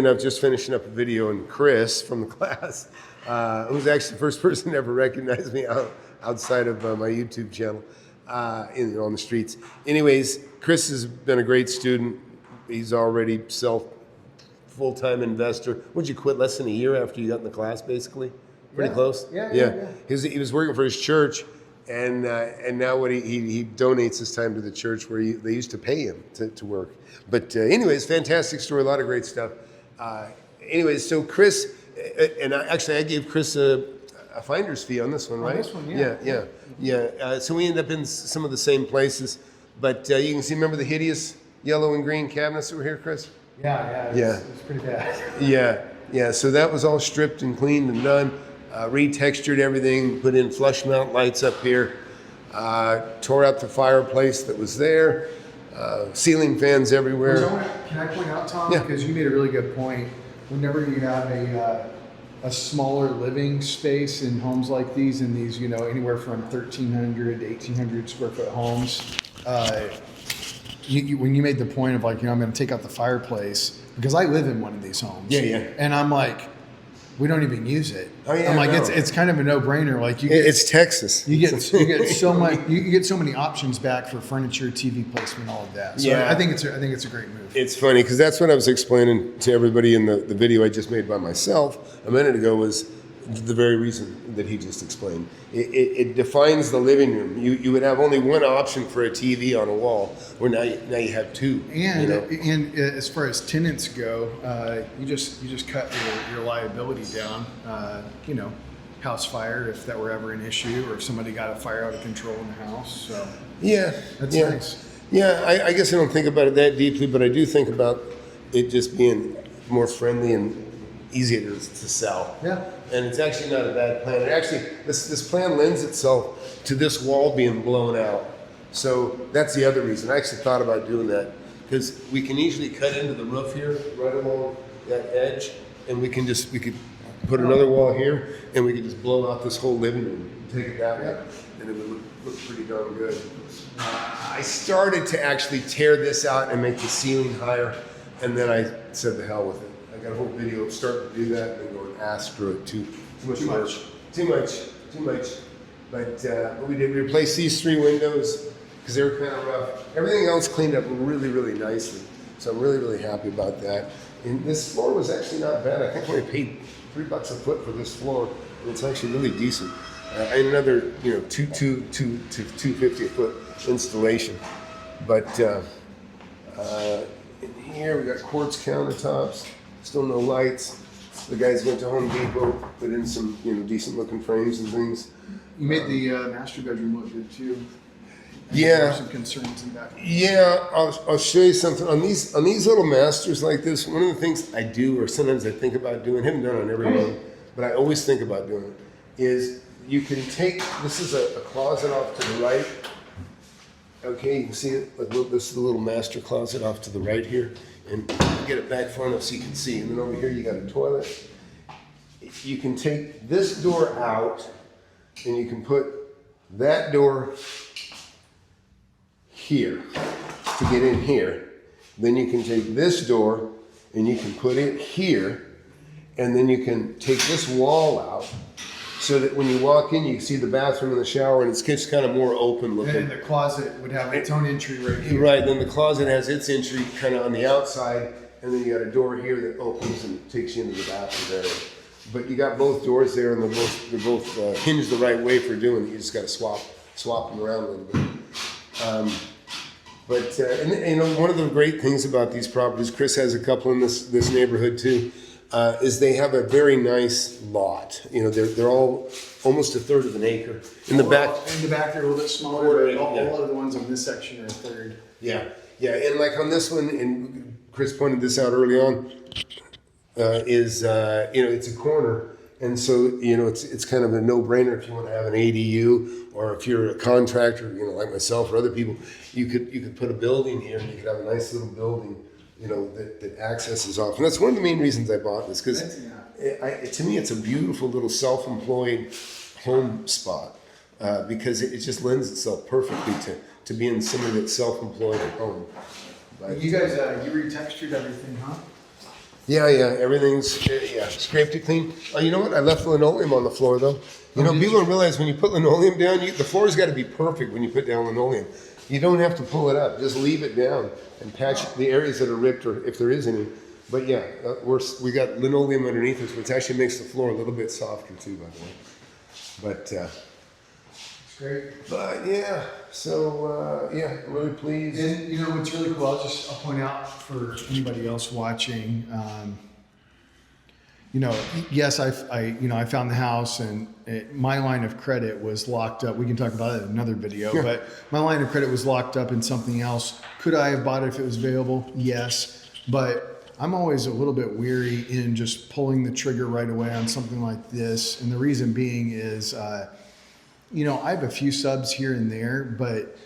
And I'm just finishing up a video, and Chris from the class, who's actually the first person to ever recognize me outside of my YouTube channel, on the streets. Anyways, Chris has been a great student. He's already full-time investor. Would you quit less than a year after you got in the class, basically? Pretty close? Yeah. He was working for his church, and now what he donates his time to the church where they used to pay him to work. But anyways, fantastic story, a lot of great stuff. Anyways, so Chris, and I gave Chris a finder's fee on this one, right? On this one, yeah. So we end up in some of the same places, but you can see, remember the hideous yellow and green cabinets that were here, Chris? Yeah. It's pretty bad. Yeah. So that was all stripped and cleaned and done. Retextured everything, put in flush mount lights up here, tore out the fireplace that was there, ceiling fans everywhere. Can I point out, Tom? Yeah. Because you made a really good point. Whenever you have a smaller living space in homes like these, in these, anywhere from 1,300 to 1,800 square foot homes, when you made the point of I'm going to take out the fireplace, because I live in one of these homes. Yeah. And I'm like, we don't even use it. Oh, yeah, I'm like, no. it's kind of a no-brainer. Like it's Texas. You get so much. You get so many options back for furniture, TV placement, all of that. So Yeah. I think it's a great move. It's funny because that's what I was explaining to everybody in the video I just made by myself a minute ago, was the very reason that he just explained. It defines the living room. You would have only one option for a TV on a wall, where now you have two. And as far as tenants go, you just cut your liability down. House fire, if that were ever an issue, or if somebody got a fire out of control in the house. So that's nice. Yeah, I guess I don't think about it that deeply, but I do think about it just being more friendly and easier to sell. Yeah. And it's actually not a bad plan. And actually, this plan lends itself to this wall being blown out. So that's the other reason. I actually thought about doing that, because we can easily cut into the roof here, right along that edge, and we could put another wall here, and we could just blow out this whole living room and take it that way, and it would look pretty darn good. I started to actually tear this out and make the ceiling higher, and then I said the hell with it. I got a whole video of starting to do that and then going, screw it, too much. But we did replace these 3 windows because they were kind of rough. Everything else cleaned up really, really nicely. So I'm really, really happy about that. And this floor was actually not bad. I think I only paid $3 a foot for this floor, and it's actually really decent. And another, $250 a foot installation. But in here we got quartz countertops. Still no lights. The guys went to Home Depot, put in some, decent looking frames and things. You made the master bedroom look good too. Yeah. There were some concerns in that. Yeah, I'll show you something. On these little masters like this, one of the things I do, or sometimes I think about doing, haven't done it on every one, but I always think about doing it, is you can take, this is a closet off to the right. Okay, you can see it, this is the little master closet off to the right here. And get it back far enough so you can see. And then over here you got a toilet. You can take this door out, and you can put that door here to get in here. Then you can take this door and you can put it here, and then you can take this wall out, so that when you walk in, you can see the bathroom and the shower, and it's just kind of more open looking. And the closet would have its own entry right here. Right, then the closet has its entry kind of on the outside, and then you got a door here that opens and takes you into the bathroom area. But you got both doors there, and they're both hinged the right way for doing it. You just got to swap them around a little bit. One of the great things about these properties, Chris has a couple in this neighborhood too, is they have a very nice lot. They're all almost a third of an acre. In the back, they're a little bit smaller, but all of the ones on this section are a third. Yeah, and like on this one, and Chris pointed this out early on, it's a corner, and so it's kind of a no-brainer if you want to have an ADU, or if you're a contractor, like myself or other people, you could put a building here, and you could have a nice little building, that accesses off. And that's one of the main reasons I bought this, because to me it's a beautiful little self-employed home spot, because it just lends itself perfectly to being somebody that's self-employed at home. You guys, you retextured everything, huh? Yeah, everything's scraped it clean. Oh, you know what? I left linoleum on the floor though. You know, people don't realize when you put linoleum down, the floor's got to be perfect when you put down linoleum. You don't have to pull it up; just leave it down and patch the areas that are ripped, or if there is any. But yeah, we got linoleum underneath us, which actually makes the floor a little bit softer too, by the way. But It's great. but yeah, so I'm really pleased. And you know what's really cool? I'll point out for anybody else watching. You know, yes, I found the house, and my line of credit was locked up. We can talk about it in another video, but my line of credit was locked up in something else. Could I have bought it if it was available? Yes, but I'm always a little bit weary in just pulling the trigger right away on something like this, and the reason being is, you know, I have a few subs here and there, but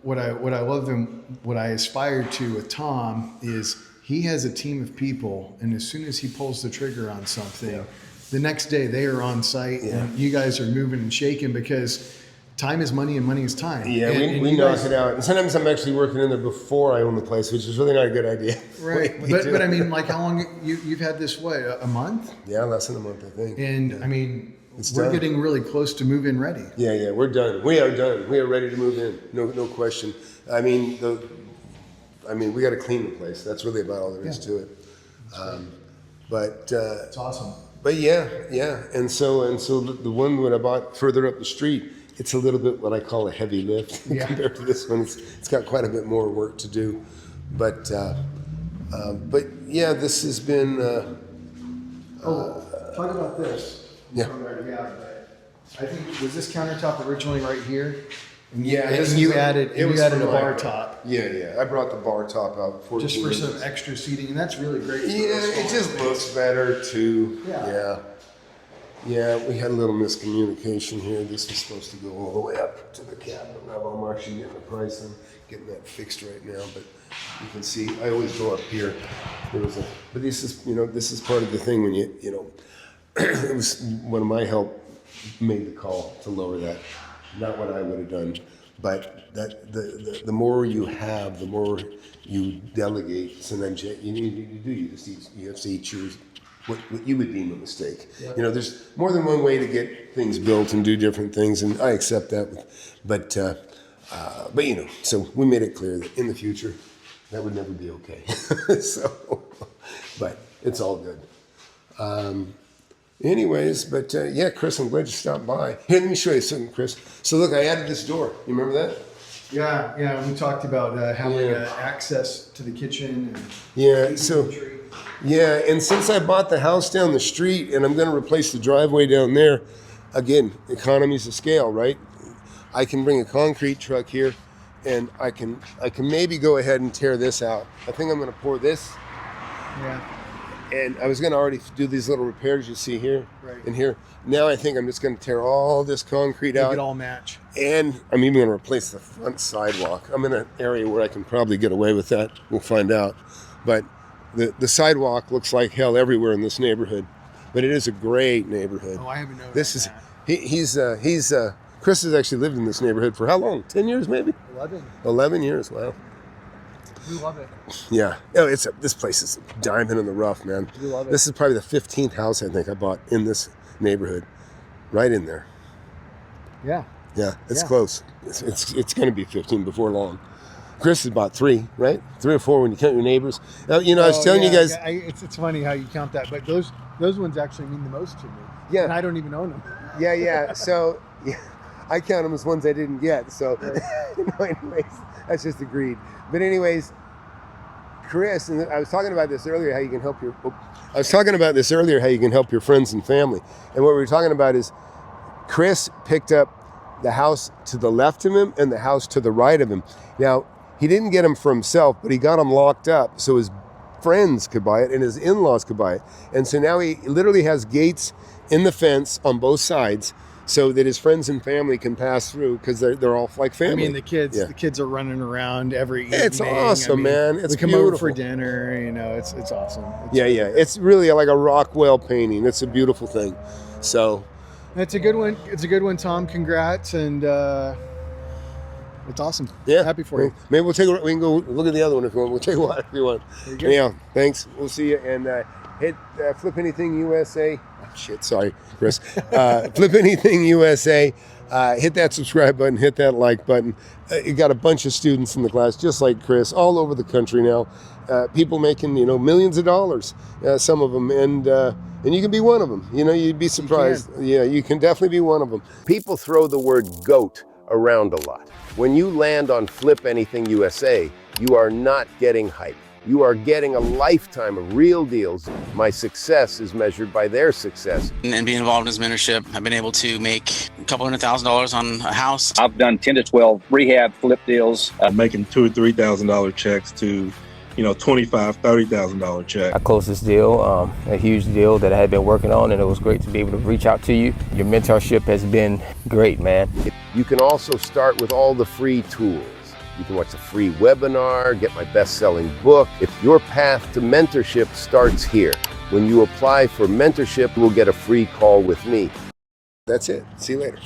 what I love and what I aspire to with Tom is he has a team of people, and as soon as he pulls the trigger on something, the next day they are on site, and you guys are moving and shaking because time is money and money is time. Yeah, we knock it out. And sometimes I'm actually working in there before I own the place, which is really not a good idea. Right, but I mean, like, how long you've had this? What, a month? Yeah, less than a month, I think. And I mean, we're done. getting really close to move-in ready. Yeah, we're done. We are done. We are ready to move in. No question. I mean, we got to clean the place. That's really about all there is to it. It's awesome. But yeah, and so the one that I bought further up the street, it's a little bit what I call a heavy lift compared to this one. It's got quite a bit more work to do, but yeah, this has been. Talk about this. Yeah. But I think, was this countertop originally right here? And Yeah, and you added a from bar my- top. Yeah. I brought the bar top out 14 Just for inches. some extra seating, and that's really great. Yeah, it just looks better too. Yeah, we had a little miscommunication here. This was supposed to go all the way up to the cabinet level. I'm actually getting a price on getting that fixed right now, but you can see I always go up here. But this is part of the thing when you know, it was one of my help made the call to lower that. Not what I would have done, but that the more you have, the more you delegate. Sometimes you have to eat yours. What you would deem a mistake. You know, there's more than one way to get things built and do different things, and I accept that. But you know, so we made it clear that in the future, that would never be okay. But it's all good. Anyways, but yeah, Chris, I'm glad you stopped by. Here, let me show you something, Chris. So look, I added this door. You remember that? Yeah. We talked about having access to the kitchen. And Yeah, and since I bought the house down the street and I'm going to replace the driveway down there, again, economies of scale, right? I can bring a concrete truck here, and I can maybe go ahead and tear this out. I think I'm going to pour this. Yeah. And I was going to already do these little repairs you see here and here. Now I think I'm just going to tear all this concrete out. Make it all match. And I'm even going to replace the front sidewalk. I'm in an area where I can probably get away with that. We'll find out. But the sidewalk looks like hell everywhere in this neighborhood. But it is a great neighborhood. Oh, I haven't noticed that. Chris has actually lived in this neighborhood for how long? 10 years maybe? 11 years, wow. We love it. Yeah. This place is a diamond in the rough, man. We love it. This is probably the 15th house I think I bought in this neighborhood. Right in there. Yeah. Yeah, it's close. It's going to be 15 before long. Chris has bought 3, right? 3 or 4 when you count your neighbors. Now, you know, I was telling you guys. It's funny how you count that, but those ones actually mean the most to me. Yeah. And I don't even own them. Yeah. So, I count them as ones I didn't get. So, anyways, that's just agreed. But anyways, Chris, and I was talking about this earlier, how you can help your friends and family. And what we were talking about is Chris picked up the house to the left of him and the house to the right of him. Now, he didn't get them for himself, but he got them locked up so his friends could buy it and his in-laws could buy it. And so now he literally has gates in the fence on both sides so that his friends and family can pass through because they're all like family. I mean, the kids are running around every evening. It's awesome, man. It's we come beautiful. over for dinner, you know, it's awesome. Yeah. It's really like a Rockwell painting. It's a beautiful thing. So it's a good one. It's a good one, Tom. Congrats. And It's awesome. Yeah, Happy for you. Maybe we'll take. We can go look at the other one if you want. We'll take a while if you want. Anyhow, thanks. We'll see you. And hit Flip Anything USA. Oh, shit, sorry, Chris. Flip Anything USA. Hit that subscribe button. Hit that like button. You got a bunch of students in the class, just like Chris, all over the country now. People making millions of dollars. Some of them, and you can be one of them. You'd be surprised. You can definitely be one of them. People throw the word GOAT around a lot. When you land on Flip Anything USA, you are not getting hype. You are getting a lifetime of real deals. My success is measured by their success. And being involved in his mentorship, I've been able to make a couple $100,000 on a house. I've done 10 to 12 rehab flip deals. Making $2,000 or $3,000 checks to $25,000, $30,000 check. I closed this deal, a huge deal that I had been working on, and it was great to be able to reach out to you. Your mentorship has been great, man. You can also start with all the free tools. You can watch a free webinar, get my best-selling book. If your path to mentorship starts here, when you apply for mentorship, you will get a free call with me. That's it. See you later.